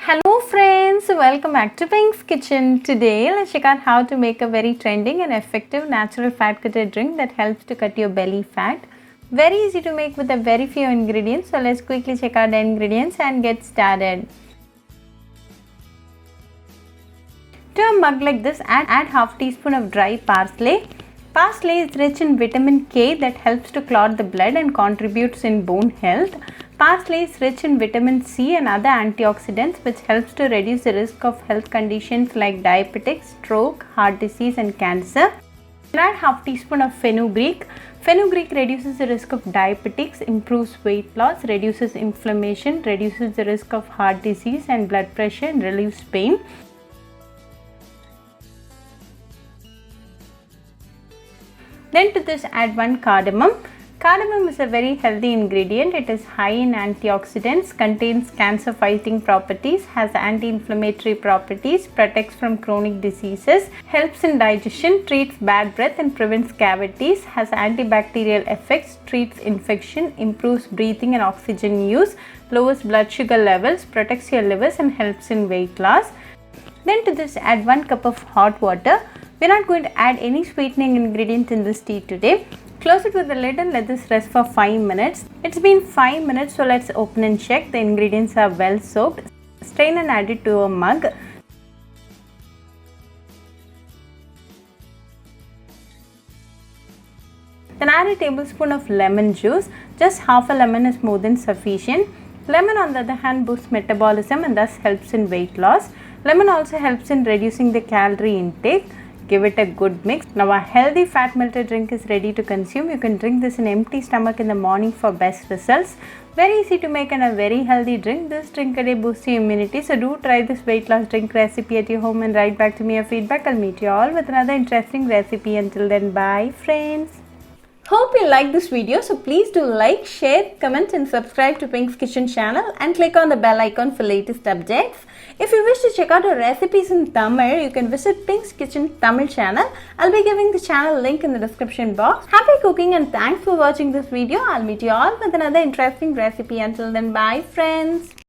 Hello friends, welcome back to Pink's Kitchen. Today let's check out how to make a very trending and effective natural fat cutter drink that helps to cut your belly fat. Very easy to make with a very few ingredients. So let's quickly check out the ingredients and get started. To a mug like this, add half teaspoon of dry parsley. Parsley is rich in vitamin K that helps to clot the blood and contributes in bone health. Parsley is rich in vitamin C and other antioxidants which helps to reduce the risk of health conditions like diabetes, stroke, heart disease and cancer. Add half teaspoon of fenugreek. Fenugreek reduces the risk of diabetes, improves weight loss, reduces inflammation, reduces the risk of heart disease and blood pressure and relieves pain. Then to this add 1 cardamom. Cardamom is a very healthy ingredient. It is high in antioxidants, contains cancer fighting properties, has anti-inflammatory properties, protects from chronic diseases, helps in digestion, treats bad breath and prevents cavities, has antibacterial effects, treats infection, improves breathing and oxygen use, lowers blood sugar levels, protects your livers and helps in weight loss. Then to this add 1 cup of hot water. We are not going to add any sweetening ingredient in this tea today. Close it with the lid and let this rest for 5 minutes. It's been 5 minutes, so let's open and check. The ingredients are well soaked. Strain and add it to a mug. Then add a tablespoon of lemon juice. Just half a lemon is more than sufficient. Lemon on the other hand boosts metabolism and thus helps in weight loss. Lemon also helps in reducing the calorie intake. Give it a good mix. Now a healthy fat melter drink is ready to consume. You can drink this in empty stomach in the morning for best results. Very easy to make and a very healthy drink. This drink a day boosts your immunity. So do try this weight loss drink recipe at your home and write back to me your feedback. I'll meet you all with another interesting recipe. Until then, bye friends. Hope you like this video, so please do like, share, comment and subscribe to Pink's Kitchen channel and click on the bell icon for latest updates. If you wish to check out our recipes in Tamil, you can visit Pink's Kitchen Tamil channel. I'll be giving the channel link in the description box. Happy cooking and thanks for watching this video. I'll meet you all with another interesting recipe. Until then, bye friends.